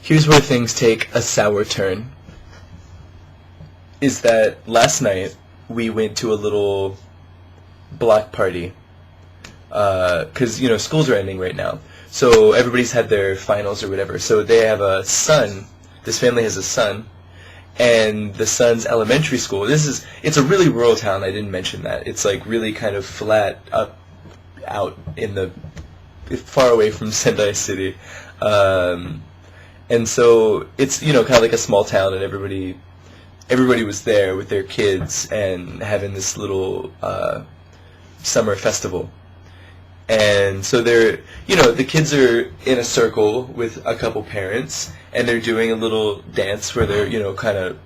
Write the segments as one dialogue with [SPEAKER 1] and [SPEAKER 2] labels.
[SPEAKER 1] Here's where things take a sour turn. Is that last night we went to a little block party. Because, schools are ending right now. So everybody's had their finals or whatever. So they have a son. This family has a son. And the son's elementary school. It's a really rural town. I didn't mention that. It's like really kind of flat up out in the far away from Sendai City. And so it's, kind of like a small town, and everybody was there with their kids and having this little summer festival. And so they're, the kids are in a circle with a couple parents, and they're doing a little dance where they're, kind of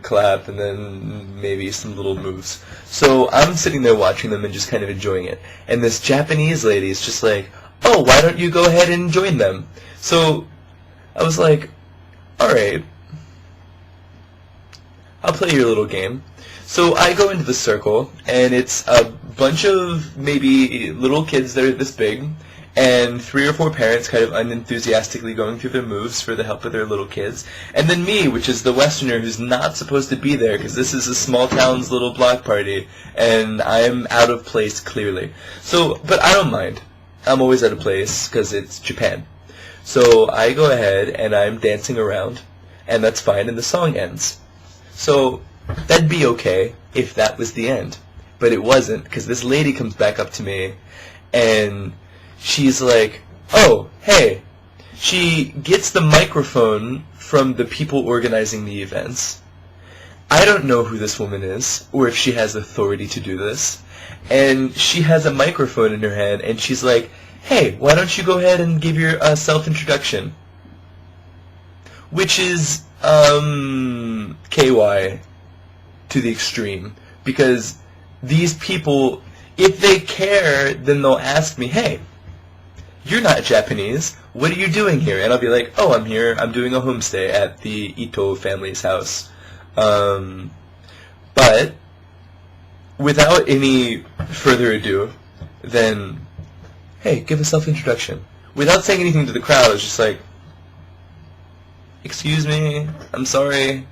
[SPEAKER 1] clap and then maybe some little moves. So I'm sitting there watching them and just kind of enjoying it. And this Japanese lady is just like, oh, why don't you go ahead and join them? So I was like, alright, I'll play your little game. So I go into the circle, and it's a bunch of maybe little kids that are this big, and 3 or 4 parents kind of unenthusiastically going through their moves for the help of their little kids, and then me, which is the Westerner who's not supposed to be there because this is a small town's little block party, and I'm out of place clearly. So, but I don't mind. I'm always out of place because it's Japan. So I go ahead and I'm dancing around, and that's fine, and the song ends. So that'd be okay if that was the end. But it wasn't, because this lady comes back up to me, and she's like, oh, hey. She gets the microphone from the people organizing the events. I don't know who this woman is, or if she has authority to do this. And she has a microphone in her hand, and she's like, hey, why don't you go ahead and give your self-introduction? Which is, KY to the extreme. Because these people, if they care, then they'll ask me, hey, you're not Japanese. What are you doing here? And I'll be like, oh, I'm here. I'm doing a homestay at the Ito family's house. But without any further ado, then, hey, give a self-introduction. Without saying anything to the crowd, I was just like, excuse me, I'm sorry,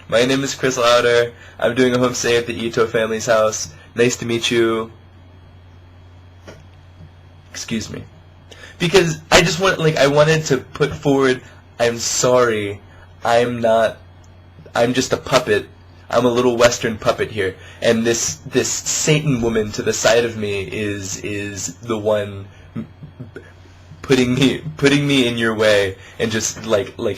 [SPEAKER 1] my name is Chris Lauder, I'm doing a homestay at the Ito family's house, nice to meet you. Excuse me. Because I just I wanted to put forward, I'm sorry, I'm just a puppet. I'm a little Western puppet here. And this Satan woman to the side of me is the one putting me in your way and just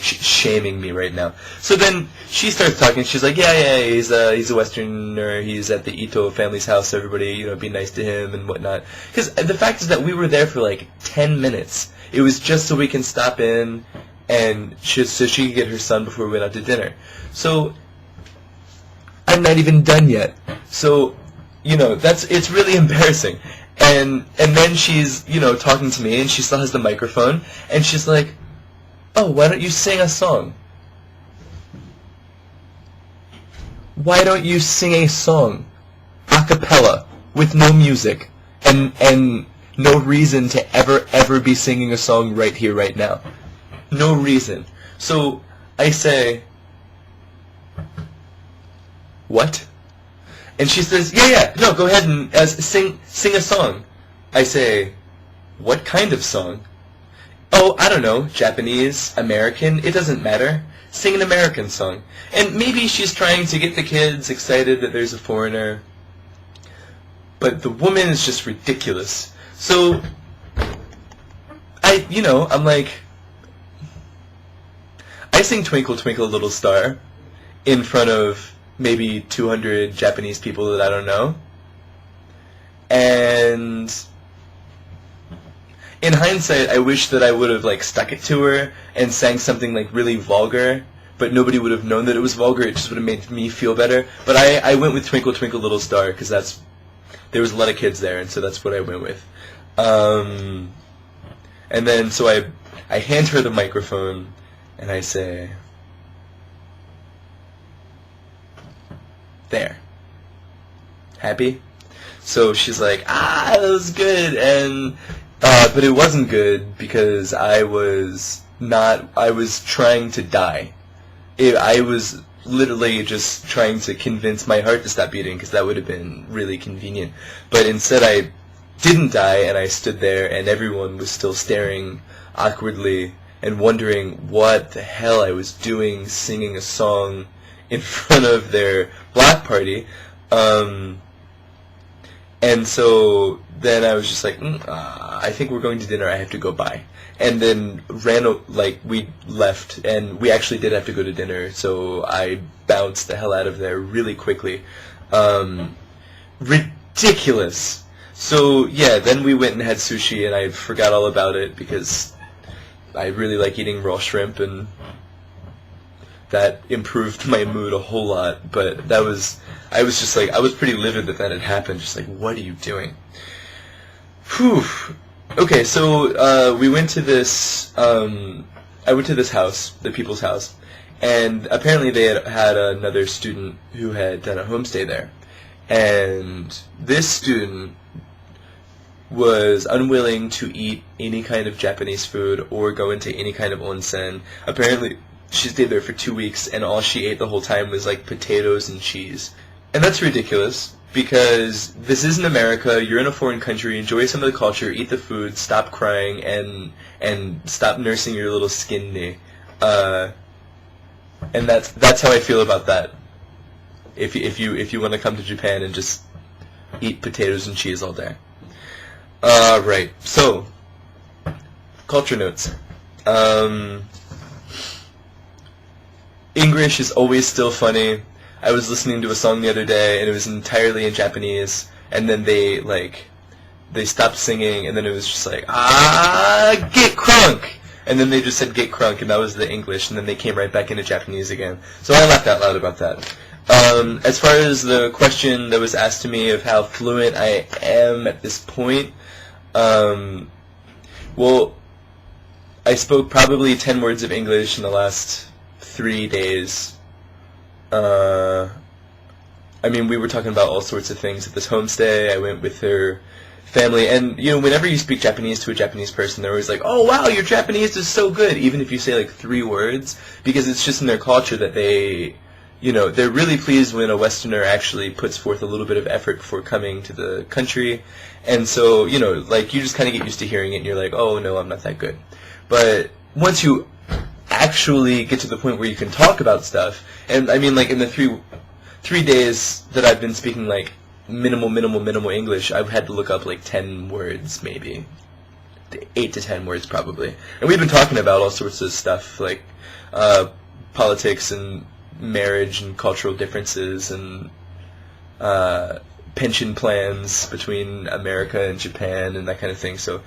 [SPEAKER 1] shaming me right now. So then she starts talking. She's like, yeah, he's a Westerner. He's at the Ito family's house. Everybody, be nice to him and whatnot. Because the fact is that we were there for 10 minutes. It was just so we can stop in and so she could get her son before we went out to dinner. So I'm not even done yet. So it's really embarrassing. And then she's, talking to me, and she still has the microphone, and she's like, oh, why don't you sing a song? Why don't you sing a song? A cappella, with no music, and no reason to ever be singing a song right here, right now. No reason. So I say, what? And she says, yeah, no, go ahead and sing a song. I say, what kind of song? Oh, I don't know, Japanese, American, it doesn't matter. Sing an American song. And maybe she's trying to get the kids excited that there's a foreigner. But the woman is just ridiculous. So, I'm like, I sing Twinkle Twinkle Little Star in front of maybe 200 Japanese people that I don't know. And in hindsight, I wish that I would have stuck it to her and sang something really vulgar, but nobody would have known that it was vulgar. It just would have made me feel better. But I went with Twinkle Twinkle Little Star because there was a lot of kids there, and so that's what I went with. And then so I hand her the microphone and I say, there. Happy? So she's like, that was good, and but it wasn't good because I was I was trying to die. I was literally just trying to convince my heart to stop beating, because that would have been really convenient. But instead I didn't die, and I stood there, and everyone was still staring awkwardly and wondering what the hell I was doing singing a song in front of their block party. And so then I was just like, I think we're going to dinner, I have to go by. And then we left, and we actually did have to go to dinner, so I bounced the hell out of there really quickly. Ridiculous. So yeah, then we went and had sushi, and I forgot all about it because I really like eating raw shrimp, and that improved my mood a whole lot. But I was just like, I was pretty livid that had happened. Just like, what are you doing? Whew. Okay, so we went to this. I went to this house, the people's house, and apparently they had another student who had done a homestay there, and this student was unwilling to eat any kind of Japanese food or go into any kind of onsen. Apparently, she stayed there for 2 weeks, and all she ate the whole time was like potatoes and cheese. And that's ridiculous, because this isn't America. You're in a foreign country. Enjoy some of the culture, eat the food, stop crying, and stop nursing your little skin knee. And that's how I feel about that. If you want to come to Japan and just eat potatoes and cheese all day. Right. So, culture notes. English is always still funny. I was listening to a song the other day, and it was entirely in Japanese, and then they stopped singing, and then it was just like, get crunk! And then they just said get crunk, and that was the English, and then they came right back into Japanese again. So I laughed out loud about that. As far as the question that was asked to me of how fluent I am at this point, well, I spoke probably 10 words of English in the last 3 days. I mean, we were talking about all sorts of things at this homestay. I went with her family, and, you know, whenever you speak Japanese to a Japanese person, they're always like, oh, wow, your Japanese is so good, even if you say, like, 3 words, because it's just in their culture that they, you know, they're really pleased when a Westerner actually puts forth a little bit of effort before coming to the country, and so, you know, like, you just kind of get used to hearing it, and you're like, oh, no, I'm not that good. But once you actually get to the point where you can talk about stuff, and, I mean, like, in the three days that I've been speaking, like, minimal English, I've had to look up, like, 10 words, maybe. 8 to 10 words, probably. And we've been talking about all sorts of stuff, like, politics and marriage and cultural differences and, pension plans between America and Japan and that kind of thing. So,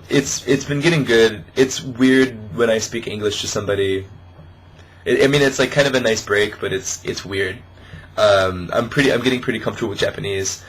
[SPEAKER 1] it's been getting good. It's weird when I speak English to somebody. I mean, it's like kind of a nice break, but it's weird. I'm getting pretty comfortable with Japanese.